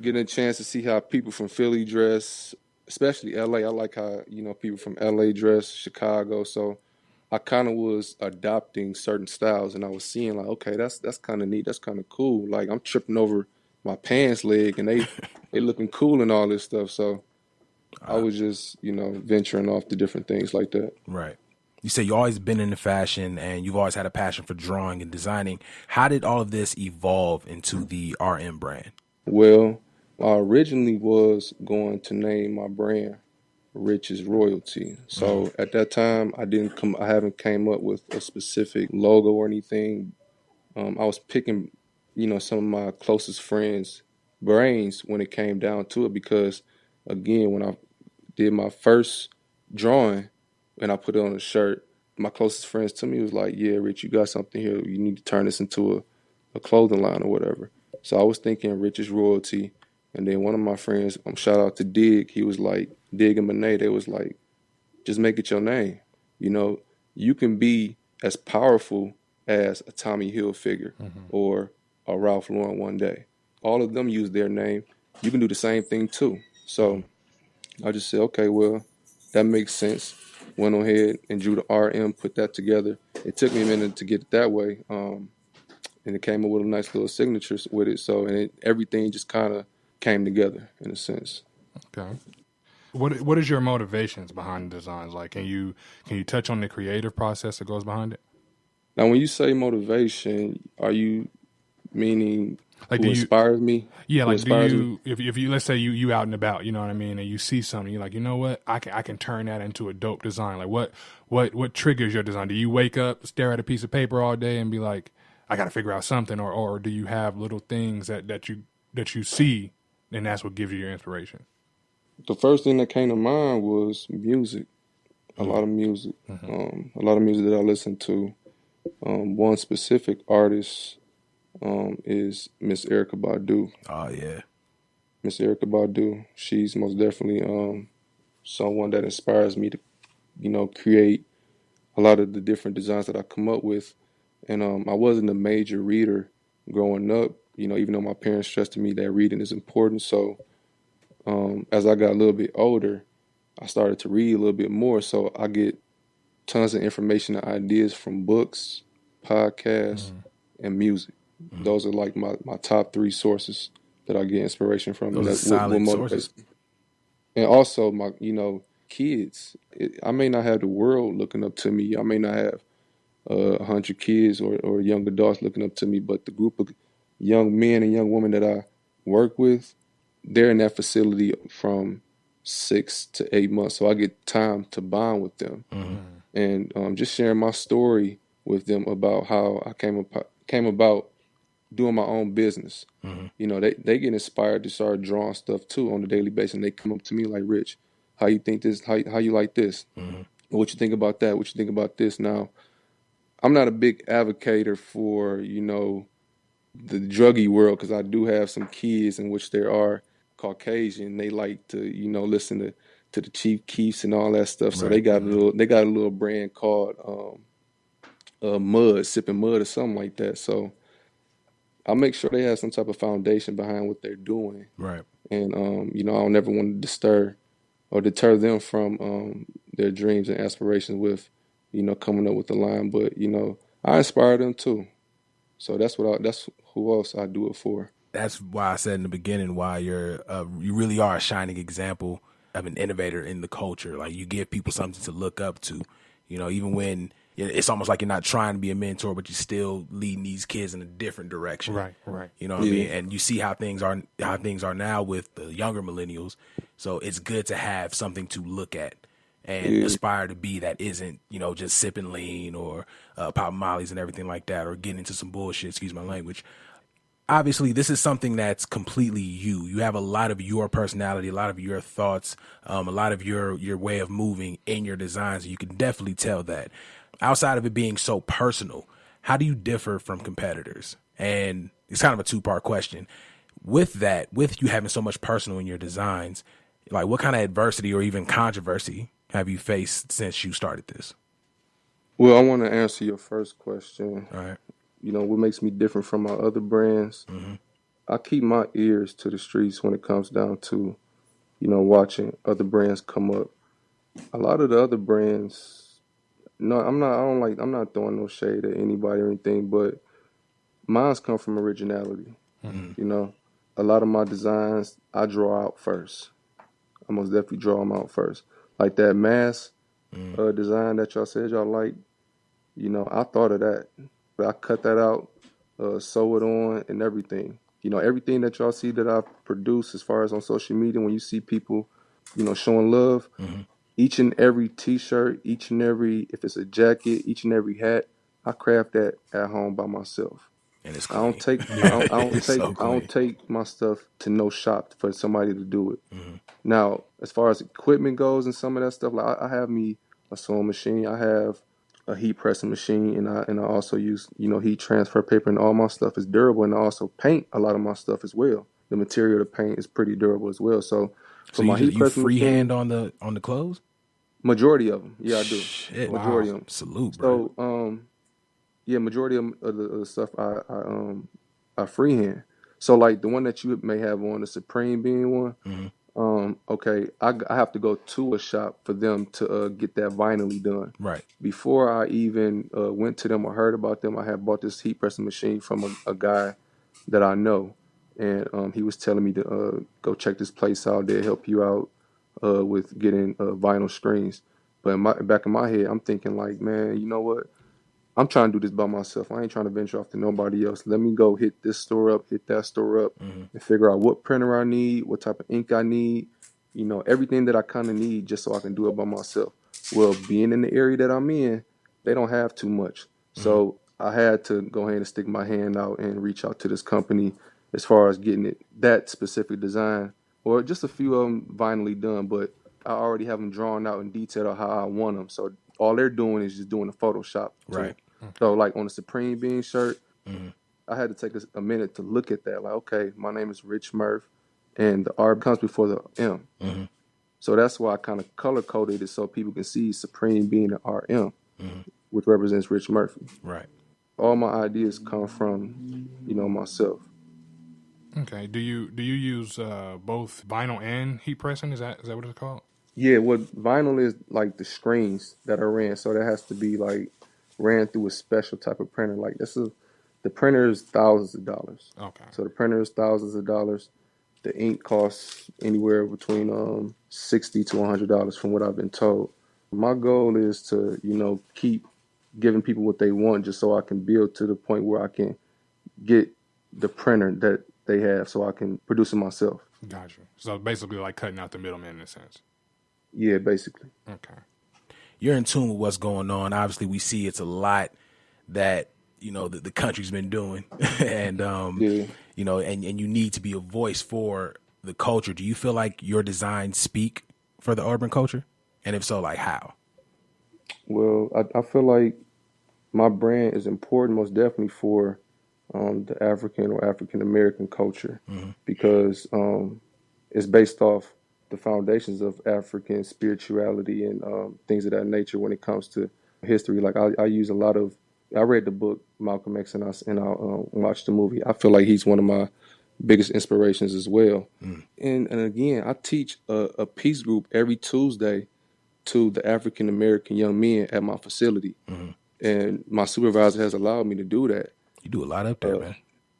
Getting a chance to see how people from Philly dress, especially LA. I like how, you know, people from LA dress, Chicago. So I kind of was adopting certain styles, and I was seeing like, okay, that's kind of neat. That's kind of cool. Like, I'm tripping over my pants leg, and they looking cool and all this stuff. So I was just, you know, venturing off to different things like that. Right. You say you always been into fashion, and you've always had a passion for drawing and designing. How did all of this evolve into the RM brand? Well, I originally was going to name my brand Rich's Royalty. So at that time, I haven't came up with a specific logo or anything. I was picking, you know, some of my closest friends' brains when it came down to it, because again, when I did my first drawing and I put it on a shirt, my closest friends to me was like, yeah, Rich, you got something here. You need to turn this into a clothing line or whatever. So I was thinking Rich's Royalty. And then one of my friends, shout out to Dig, he was like, Dig and Monet, they was like, just make it your name. You know, you can be as powerful as a Tommy Hilfiger or a Ralph Lauren one day. All of them use their name. You can do the same thing too. So I just said, okay, well, that makes sense. Went on ahead and drew the RM, put that together. It took me a minute to get it that way. And it came up with a nice little signature with it. So, and everything just kind of came together in a sense. Okay. What is your motivations behind the designs? Like, can you touch on the creative process that goes behind it? Now, when you say motivation, are you meaning like, who inspires me? Yeah, who like, inspires do you, me? if you, let's say you out and about, you know what I mean, and you see something, you're like, you know what, I can turn that into a dope design. Like, what triggers your design? Do you wake up, stare at a piece of paper all day and be like, I got to figure out something, or do you have little things that you see, and that's what gives you your inspiration? The first thing that came to mind was music. A lot of music. A lot of music that I listen to. One specific artist is Miss Erykah Badu. Oh, yeah. Miss Erykah Badu. She's most definitely someone that inspires me to, you know, create a lot of the different designs that I come up with. And I wasn't a major reader growing up, you know, even though my parents stressed to me that reading is important. So as I got a little bit older, I started to read a little bit more. So I get tons of information and ideas from books, podcasts, and music. Those are like my top 3 sources that I get inspiration from. Those and are that's solid motivates sources. me. And also my, kids. I may not have the world looking up to me. I may not have 100 kids or young adults looking up to me, but the group of young men and young women that I work with, they're in that facility from 6 to 8 months. So I get time to bond with them and just sharing my story with them about how I came about doing my own business. They get inspired to start drawing stuff too on a daily basis. And they come up to me like, Rich, how you think this, how you like this? What you think about that? What you think about this? Now, I'm not a big advocate for, the druggy world, because I do have some kids in which there are Caucasian. They like to, listen to the Chief Keefs and all that stuff. So Right. they got a little brand called Mud, Sipping Mud or something like that. So I make sure they have some type of foundation behind what they're doing. Right. And I don't never want to deter them from their dreams and aspirations with, coming up with a line. But I inspire them too. So that's who else I do it for. That's why I said in the beginning why you really are a shining example of an innovator in the culture. Like, you give people something to look up to, even when it's almost like you're not trying to be a mentor, but you're still leading these kids in a different direction. Right. You know what I mean? And you see how things are now with the younger millennials. So it's good to have something to look at and aspire to be that isn't, just sipping lean or popping mollies and everything like that, or getting into some bullshit, excuse my language. Obviously, this is something that's completely you. You have a lot of your personality, a lot of your thoughts, a lot of your way of moving in your designs. You can definitely tell that. Outside of it being so personal, how do you differ from competitors? And it's kind of a 2-part question. With you having so much personal in your designs, like, what kind of adversity or even controversy have you faced since you started this? Well, I want to answer your first question. All right. What makes me different from my other brands? I keep my ears to the streets when it comes down to, watching other brands come up. A lot of the other brands, no, I'm not throwing no shade at anybody or anything, but mine's come from originality. A lot of my designs, I draw out first. I most definitely draw them out first. Like that mask design that y'all said y'all like, I thought of that. But I cut that out, sew it on, and everything. Everything that y'all see that I produce as far as on social media, when you see people, showing love, each and every T-shirt, each and every, if it's a jacket, each and every hat, I craft that at home by myself. And it's I clean. don't take, I don't take my stuff to no shop for somebody to do it. Now, as far as equipment goes and some of that stuff, like I have me a sewing machine, I have a heat pressing machine, and I also use heat transfer paper, and all my stuff is durable, and I also paint a lot of my stuff as well. The material to paint is pretty durable as well. So for my heat pressing freehand machine, on the clothes? Majority of them, yeah, I do. Shit, Majority wow. of them. Salute, bro. So majority of the stuff I freehand. So like the one that you may have on, the Supreme being one. Okay, I have to go to a shop for them to get that vinylly done. Right. Before I even went to them or heard about them, I had bought this heat pressing machine from a guy that I know, and he was telling me to go check this place out. They'll help you out with getting vinyl screens. But back in my head, I'm thinking like, man, you know what? I'm trying to do this by myself. I ain't trying to venture off to nobody else. Let me go hit this store up, hit that store up, and figure out what printer I need, what type of ink I need, everything that I kind of need just so I can do it by myself. Well, being in the area that I'm in, they don't have too much. So I had to go ahead and stick my hand out and reach out to this company as far as getting that specific design, or just a few of them vinylly done, but I already have them drawn out in detail of how I want them. So all they're doing is just doing the Photoshop. Right. So like on the Supreme Bean shirt, I had to take a minute to look at that. Like, okay, my name is Rich Murph, and the R comes before the M. So that's why I kind of color coded it so people can see Supreme Bean and RM, which represents Rich Murphy. Right. All my ideas come from, myself. Okay. Do you use both vinyl and heat pressing? Is that what it's called? Yeah, what vinyl is like the screens that are ran, so that has to be like ran through a special type of printer. Like the printer is thousands of dollars. Okay. So the printer is thousands of dollars. The ink costs anywhere between $60 to $100 from what I've been told. My goal is to, keep giving people what they want just so I can build to the point where I can get the printer that they have so I can produce it myself. Gotcha. So basically like cutting out the middleman in a sense. Yeah, basically. Okay. You're in tune with what's going on. Obviously, we see it's a lot that the country's been doing, and and you need to be a voice for the culture. Do you feel like your designs speak for the urban culture, and if so, like how? Well, I feel like my brand is important, most definitely for the African or African American culture, because it's based off the foundations of African spirituality and things of that nature when it comes to history. Like I use a lot of. I read the book Malcolm X and I watched the movie. I feel like he's one of my biggest inspirations as well. And again, I teach a peace group every Tuesday to the African American young men at my facility, and my supervisor has allowed me to do that. You do a lot up there, man.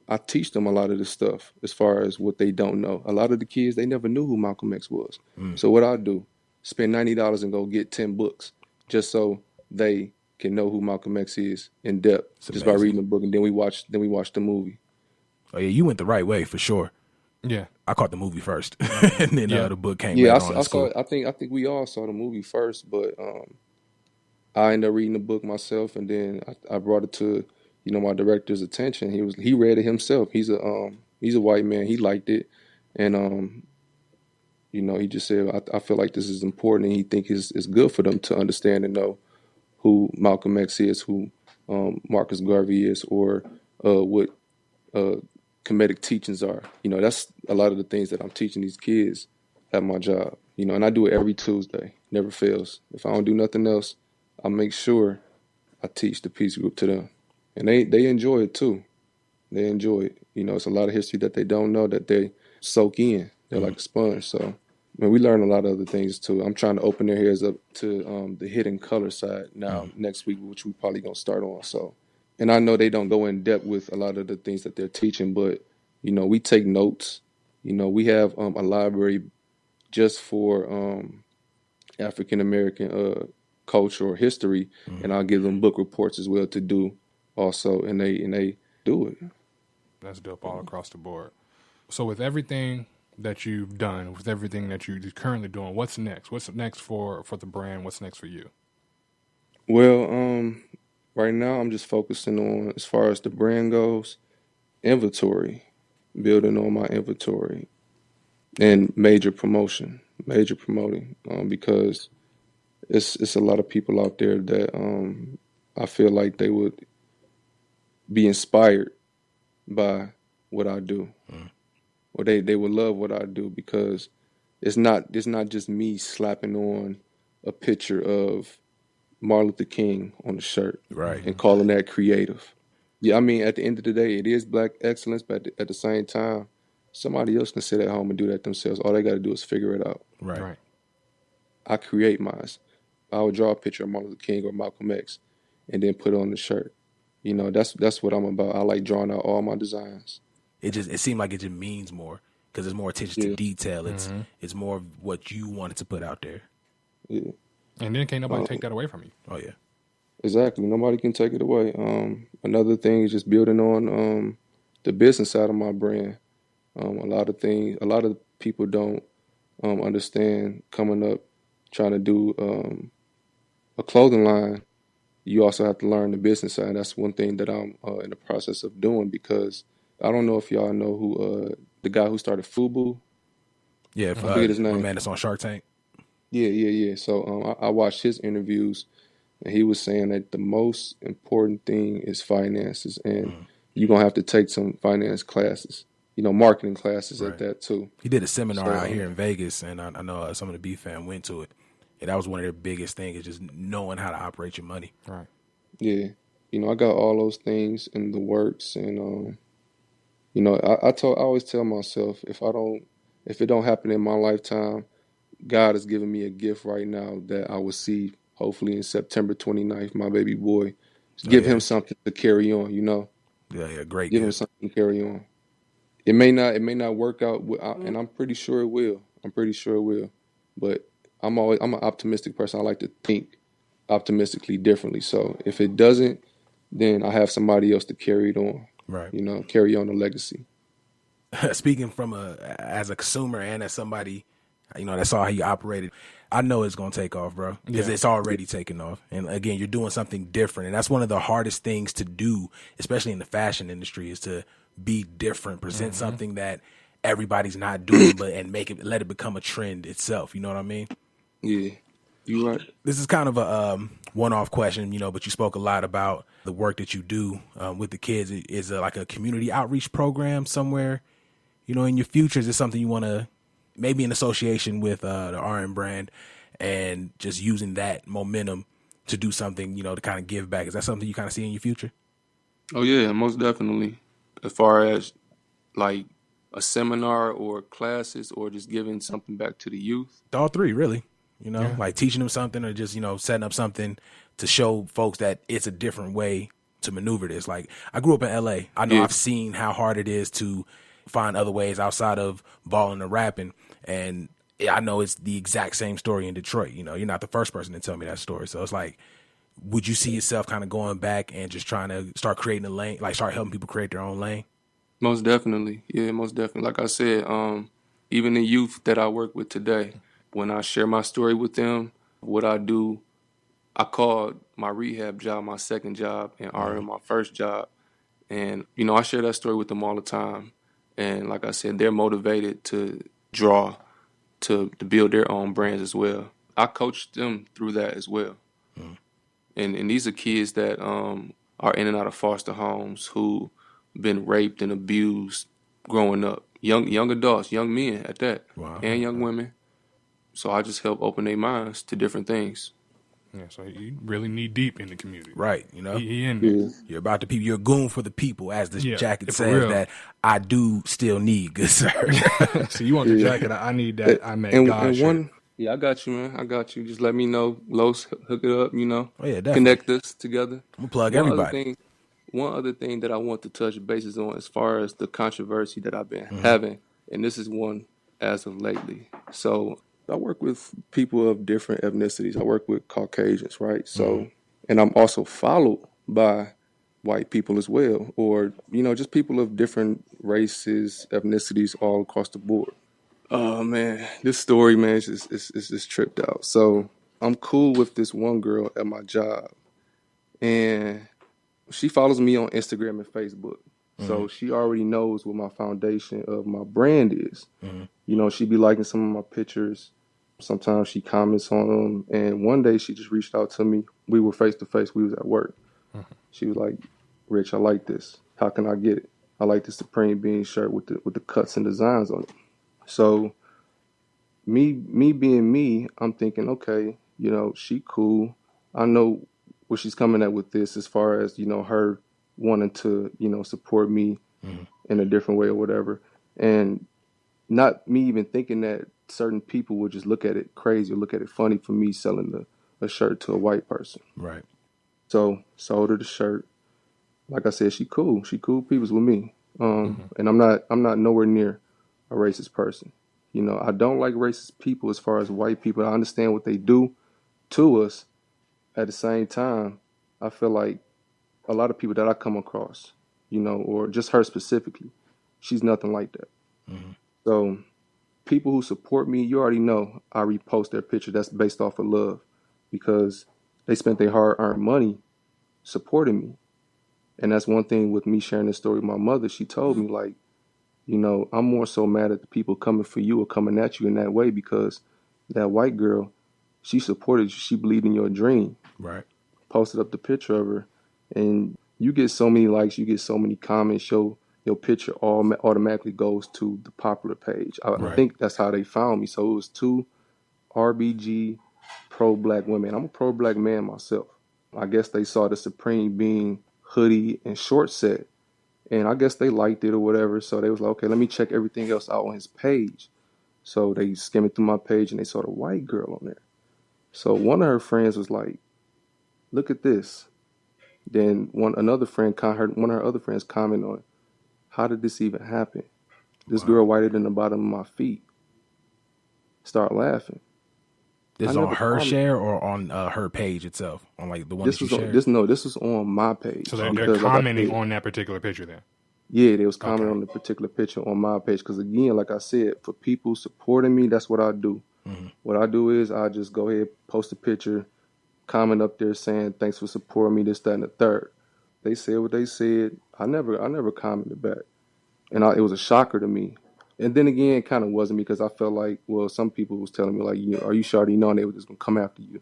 I teach them a lot of this stuff as far as what they don't know. A lot of the kids, they never knew who Malcolm X was. So what I do, spend $90 and go get 10 books just so they can know who Malcolm X is in depth just by reading the book, and then we watch the movie. Oh yeah, you went the right way for sure. Yeah, I caught the movie first, and then the book came. Yeah, I saw. I think we all saw the movie first, but I ended up reading the book myself, and then I brought it to my director's attention. He read it himself. He's a white man. He liked it, and he just said, I feel like this is important, and he think it's good for them to understand and know who Malcolm X is, who Marcus Garvey is, or what comedic teachings are. That's a lot of the things that I'm teaching these kids at my job. And I do it every Tuesday, never fails. If I don't do nothing else, I make sure I teach the peace group to them. And they enjoy it too. They enjoy it. It's a lot of history that they don't know that they soak in. They're like a sponge. So, we learn a lot of other things too. I'm trying to open their ears up to the hidden color side now next week, which we probably gonna start on. So, and I know they don't go in depth with a lot of the things that they're teaching, but we take notes. We have a library just for African American culture or history, and I'll give them book reports as well to do also, and they do it. That's dope all across the board. So with everything that you've done, with everything that you're currently doing, what's next? What's next for the brand? What's next for you? Well, right now I'm just focusing on, as far as the brand goes, inventory, building on my inventory, and major promoting, because it's a lot of people out there that I feel like they would be inspired by what I do. Or they would love what I do, because it's not just me slapping on a picture of Martin Luther King on the shirt, right, and calling that creative. Yeah, at the end of the day, it is Black excellence, but at the same time, somebody else can sit at home and do that themselves. All they got to do is figure it out. Right. I create mine. I would draw a picture of Martin Luther King or Malcolm X, and then put it on the shirt. That's what I'm about. I like drawing out all my designs. It seemed like it just means more because there's more attention to detail. It's more of what you wanted to put out there. Yeah. And then can't nobody take that away from you. Oh yeah. Exactly. Nobody can take it away. Another thing is just building on the business side of my brand. A lot of people don't understand coming up, trying to do a clothing line. You also have to learn the business side. That's one thing that I'm in the process of doing, because I don't know if y'all know who the guy who started FUBU. Yeah, I forget his name. My man that's on Shark Tank. Yeah. So I watched his interviews, and he was saying that the most important thing is finances, and you're gonna have to take some finance classes, marketing classes at that too. He did a seminar out here in Vegas, and I know some of the B fam went to it. And that was one of their biggest things, is just knowing how to operate your money. Right. Yeah. I got all those things in the works, and I always tell myself, if it don't happen in my lifetime, God has given me a gift right now that I will see hopefully in September 29th, my baby boy. Give him something to carry on, you know. Yeah, great Give him gift. something to carry on. It may not work out, and I'm pretty sure it will. I'm pretty sure it will. But I'm an optimistic person. I like to think optimistically differently. So if it doesn't, then I have somebody else to carry it on. Right. You know, carry on the legacy. Speaking as a consumer and as somebody, that saw how you operated, I know it's going to take off, bro, because it's already taken off. And again, you're doing something different. And that's one of the hardest things to do, especially in the fashion industry, is to be different, present something that everybody's not doing, let it become a trend itself. You know what I mean? Yeah, you right. This is kind of a one-off question, but you spoke a lot about the work that you do with the kids. Is it like a community outreach program somewhere, in your future? Is this something you want to, maybe in association with the RM brand, and just using that momentum to do something, to kind of give back? Is that something you kind of see in your future? Oh yeah, most definitely. As far as like a seminar or classes or just giving something back to the youth. All three, really. Like teaching them something, or just, setting up something to show folks that it's a different way to maneuver this. Like, I grew up in LA. I know I've seen how hard it is to find other ways outside of balling and rapping. And I know it's the exact same story in Detroit. You're not the first person to tell me that story. So it's like, would you see yourself kind of going back and just trying to start creating a lane, like start helping people create their own lane? Most definitely. Yeah, most definitely. Like I said, even the youth that I work with today, when I share my story with them, what I do, I call my rehab job my second job and RM my first job. And, I share that story with them all the time. And like I said, they're motivated to draw, to build their own brands as well. I coach them through that as well. And these are kids that are in and out of foster homes who been raped and abused growing up. Young adults, young men at that, and young women. So I just help open their minds to different things. Yeah, so you really knee deep in the community. Right, You're about the people. You're a goon for the people, as the jacket says, that I do still need, good sir. So you want the jacket, I need that. I make God shirt. Yeah, I got you, man. I got you. Just let me know. Los, hook it up, Oh, yeah, definitely. Connect us together. I'm going to plug everybody. One other thing that I want to touch bases on as far as the controversy that I've been having, and this is one as of lately. So I work with people of different ethnicities. I work with Caucasians, right? So, and I'm also followed by white people as well, or, just people of different races, ethnicities all across the board. Oh, man, this story, man, is just tripped out. So I'm cool with this one girl at my job, and she follows me on Instagram and Facebook. So she already knows what my foundation of my brand is. She be liking some of my pictures. Sometimes she comments on them. And one day she just reached out to me. We were face to face. We was at work. She was like, "Rich, I like this. How can I get it? I like the Supreme Bean shirt with the cuts and designs on it." So me being me, I'm thinking, okay, she cool. I know where she's coming at with this as far as, her wanting to, support me in a different way or whatever. And not me even thinking that certain people would just look at it crazy or look at it funny for me selling a shirt to a white person. Right. So sold her the shirt. Like I said, she cool. She cool peoples with me. And I'm not nowhere near a racist person. I don't like racist people as far as white people. I understand what they do to us. At the same time, I feel like a lot of people that I come across, or just her specifically, she's nothing like that. So people who support me, you already know I repost their picture. That's based off of love because they spent their hard-earned money supporting me. And that's one thing with me sharing this story with my mother. She told me, like, I'm more so mad at the people coming for you or coming at you in that way because that white girl, she supported you. She believed in your dream. Right. Posted up the picture of her, and you get so many likes, you get so many comments, your picture automatically goes to the popular page. I think that's how they found me. So it was 2 RBG pro-black women. I'm a pro-black man myself. I guess they saw the Supreme Being hoodie and short set, and I guess they liked it or whatever. So they was like, okay, let me check everything else out on his page. So they skimmed through my page and they saw the white girl on there. So one of her friends was like, "Look at this." Then one of her other friends commented on, "How did this even happen? This girl whiter than the bottom of my feet." Start laughing. This is on her share or on her page itself? On like the one that you shared? This was on my page. So they're commenting on that particular picture then? Yeah, they was commenting on the particular picture on my page. Because again, like I said, for people supporting me, that's what I do. Mm-hmm. What I do is I just go ahead, post a picture, comment up there saying, "Thanks for supporting me, this, that, and the third." They said what they said. I never commented back. And it was a shocker to me. And then again, it kind of wasn't because I felt like, well, some people was telling me like, "Are you sure?" You know, and they were just going to come after you.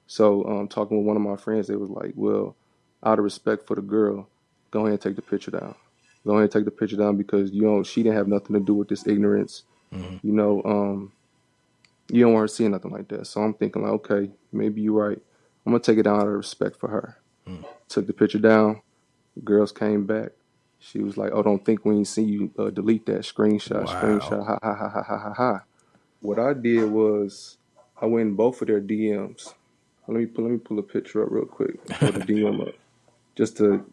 So talking with one of my friends, they was like, "Well, out of respect for the girl, go ahead and take the picture down. Go ahead and take the picture down because, she didn't have nothing to do with this ignorance. Mm-hmm. You don't want her seeing nothing like that." So I'm thinking like, okay, maybe you're right. I'm going to take it down out of respect for her. Mm. Took the picture down. Girls came back. She was like, "Oh, don't think we ain't seen you delete that screenshot. Wow. Screenshot, ha, ha, ha, ha, ha, ha, ha." What I did was I went in both of their DMs. Let me pull a picture up real quick. Pull the DM up. Just to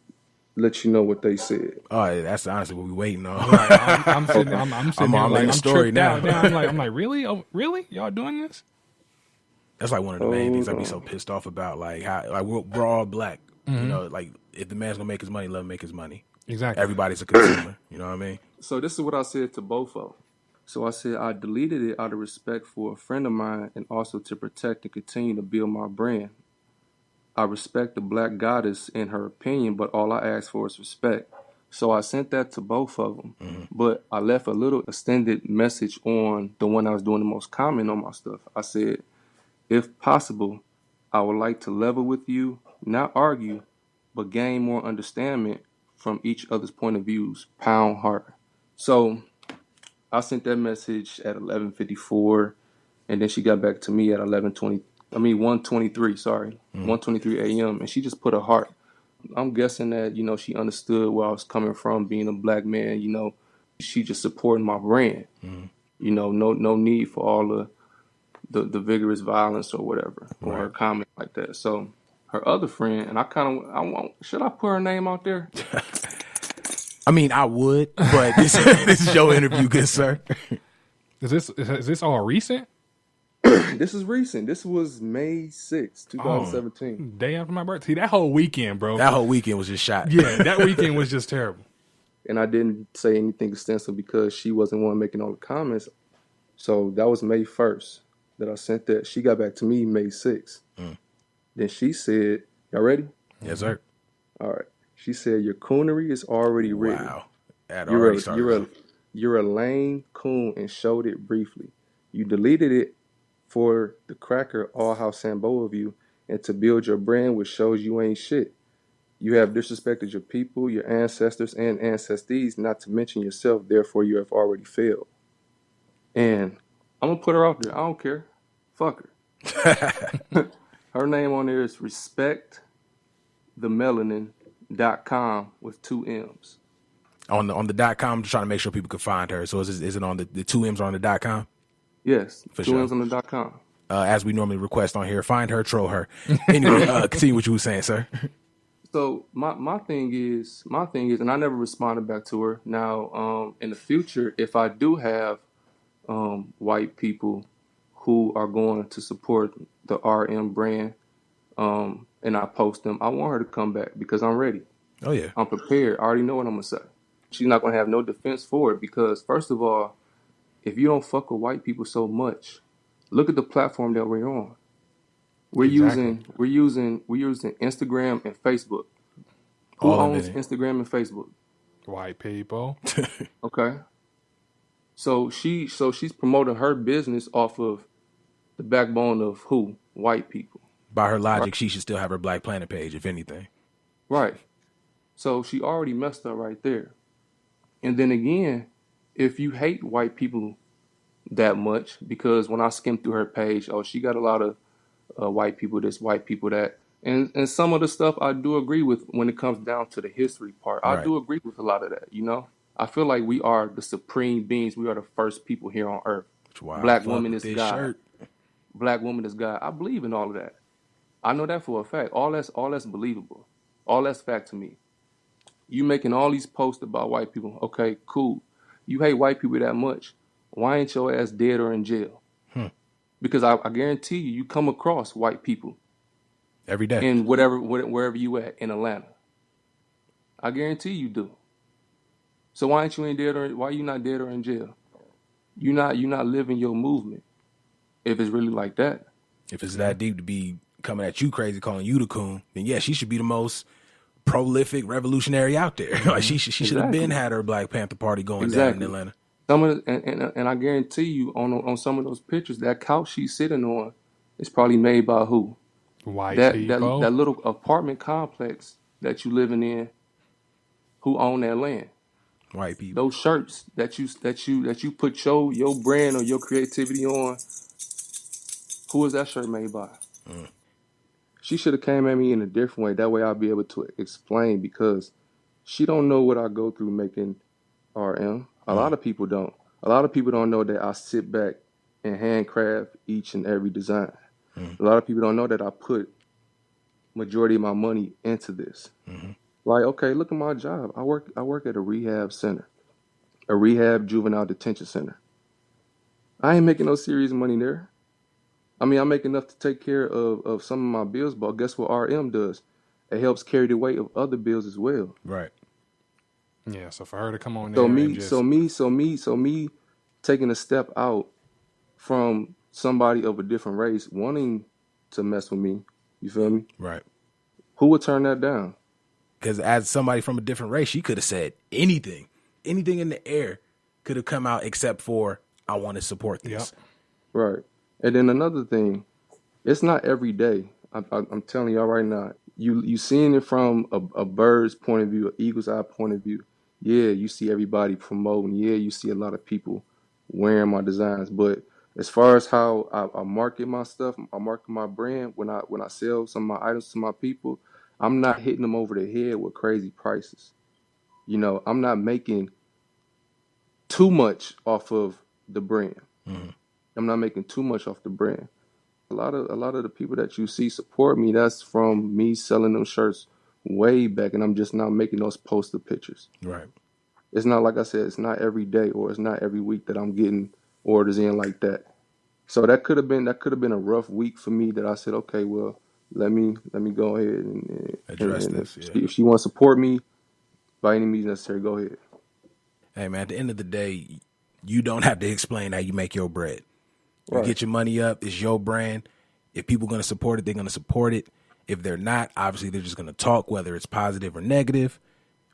let you know what they said. Oh, that's honestly what we waiting on. Right, I'm sitting here like, in the story now. I'm like, really? Oh, really? Y'all doing this? That's like one of the main things I'd be so pissed off about. Like how like we're all black. Mm-hmm. Like if the man's gonna make his money, let him make his money. Exactly. Everybody's a consumer. You know what I mean? So this is what I said to both of them. So I said I deleted it out of respect for a friend of mine and also to protect and continue to build my brand. I respect the black goddess in her opinion, but all I ask for is respect. So I sent that to both of them. Mm-hmm. But I left a little extended message on the one I was doing the most comment on my stuff. I said, "If possible, I would like to level with you, not argue, but gain more understanding from each other's point of views, pound heart." So I sent that message at 11:54, and then she got back to me at 1:23, sorry, 1:23 a.m., and she just put a heart. I'm guessing that, she understood where I was coming from, being a black man, she just supporting my brand. No need for all the vigorous violence or whatever, or her comment like that. So her other friend, and should I put her name out there? I mean, I would, but this is your interview, good sir. Is this all recent? This is recent. This was May 6th, 2017. Day after my birthday. See, that whole weekend, bro. That whole weekend was just shot. Yeah, that weekend was just terrible. And I didn't say anything extensive because she wasn't one making all the comments. So that was May 1st that I sent that. She got back to me May 6th. Then she said, "Y'all ready?" Yes, sir. All right. She said, "Your coonery is already ready. Wow. That already started. You're a lame coon and showed it briefly. You deleted it for the cracker all how Sambo of you and to build your brand, which shows you ain't shit. You have disrespected your people, your ancestors, and ancestries, not to mention yourself. Therefore, you have already failed." And I'm going to put her out there. I don't care. Fuck her. Her name on there is respectthemelanin.com with 2 M's. On the .com, just trying to make sure people could find her. So is it on the 2 M's on the .com? Yes, for 2 sure. M's on the .com. As we normally request on here, find her, troll her. Anyway, continue what you were saying, sir. So my thing is, and I never responded back to her. Now, in the future, if I do have white people who are going to support the RM brand, and I post them, I want her to come back because I'm ready. Oh yeah, I'm prepared. I already know what I'm gonna say. She's not gonna have no defense for it because, first of all, if you don't fuck with white people so much, look at the platform that we're on. We're using Instagram and Facebook. Who owns Instagram and Facebook? White people. Okay. So she's promoting her business off of the backbone of who? White people. By her logic, she should still have her Black Planet page, if anything. Right. So she already messed up right there. And then again, if you hate white people that much, because when I skimmed through her page, she got a lot of white people this, white people that. And some of the stuff I do agree with when it comes down to the history part. I do agree with a lot of that, I feel like we are the supreme beings. We are the first people here on Earth. Black woman is God. Black woman is God. I believe in all of that. I know that for a fact. All that's believable. All that's fact to me. You making all these posts about white people. Okay, cool. You hate white people that much. Why ain't your ass dead or in jail? Because I guarantee you come across white people every day in wherever you at in Atlanta. I guarantee you do. So why ain't you in dead or why you not dead or in jail? You not living your movement. If it's really like that. If it's that deep to be coming at you crazy, calling you the coon, then yeah, she should be the most prolific revolutionary out there. Like she should have been had her Black Panther Party going down in Atlanta. And I guarantee you on some of those pictures, that couch she's sitting on is probably made by who? White people. That That little apartment complex that you living in, who own that land? White people. Those shirts that you put your brand or your creativity on, who is that shirt made by? She should have came at me in a different way. That way I'll be able to explain, because she don't know what I go through making RM. A lot of people don't. A lot of people don't know that I sit back and handcraft each and every design. A lot of people don't know that I put majority of my money into this. Like, okay, look at my job. I work at a rehab center, a rehab juvenile detention center. I ain't making no serious money there. I mean, I make enough to take care of some of my bills, but guess what RM does? It helps carry the weight of other bills as well. Right. Yeah, so for her to come on So there me taking a step out from somebody of a different race wanting to mess with me, you feel me? Right. Who would turn that down? Because as somebody from a different race, she could have said anything. Anything in the air could have come out except for, I want to support this. Yep. Right. And then another thing, it's not every day. I'm telling y'all right now, you seeing it from a bird's point of view, an eagle's eye point of view. Yeah, you see everybody promoting. Yeah, you see a lot of people wearing my designs. But as far as how I market my stuff, I market my brand, when I sell some of my items to my people, I'm not hitting them over the head with crazy prices. You know, I'm not making too much off of the brand. I'm not making too much off the brand. A lot of the people that you see support me, that's from me selling them shirts way back, and I'm just not making those poster pictures. Right. It's not, like I said, it's not every day or it's not every week that I'm getting orders in like that. So that could have been a rough week for me, that I said, okay, well, let me go ahead and address this. If she wants to support me by any means necessary, go ahead. Hey man, at the end of the day, you don't have to explain how you make your bread. You Right. get your money up, it's your brand. If people are going to support it, they're going to support it. If they're not, obviously they're just going to talk, whether it's positive or negative.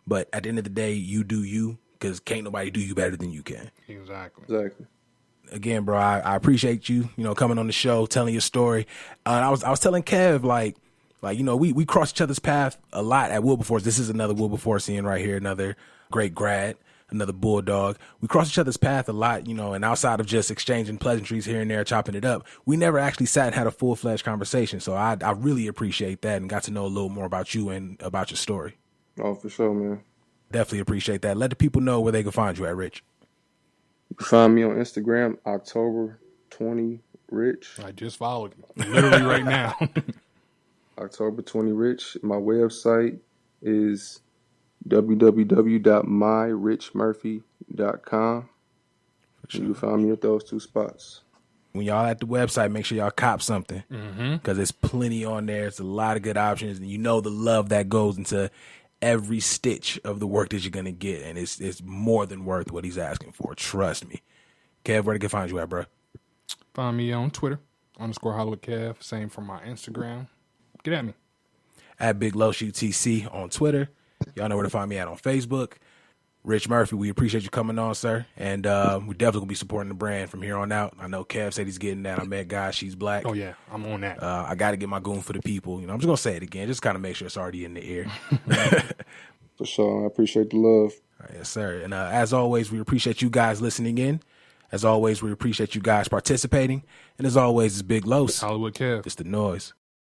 But at the end of the day, you do you, because can't nobody do you better than you can. Exactly. Again, bro, I appreciate you, coming on the show, telling your story. I was telling Kev, like, we cross each other's path a lot at Wilberforce. This is another Wilberforcean right here, another great grad, another Bulldog. We cross each other's path a lot, and outside of just exchanging pleasantries here and there, chopping it up, we never actually sat and had a full-fledged conversation. So I really appreciate that and got to know a little more about you and about your story. Oh, for sure, man. Definitely appreciate that. Let the people know where they can find you at, Rich. You can find me on Instagram, October 20 Rich. I just followed you literally right now. October 20 Rich. My website is www.myrichmurphy.com. Sure. You can find me at those two spots. When y'all at the website, make sure y'all cop something, because there's plenty on there. It's a lot of good options, and the love that goes into every stitch of the work that you're gonna get, and it's more than worth what he's asking for. Trust me. Kev, where they can find you at, bro? Find me on Twitter _HollywoodKev. Same for my Instagram. Get at me at Big Low Shoot TC on Twitter. Y'all know where to find me at on Facebook. Rich Murphy, we appreciate you coming on, sir. And we're definitely going to be supporting the brand from here on out. I know Kev said he's getting that. I met Guy, she's black. Oh, yeah, I'm on that. I got to get my goon for the people. I'm just going to say it again, just kind of make sure it's already in the air. For sure. I appreciate the love. All right, yes, sir. And as always, we appreciate you guys listening in. As always, we appreciate you guys participating. And as always, it's Big Los. Hollywood Kev. It's the Noize.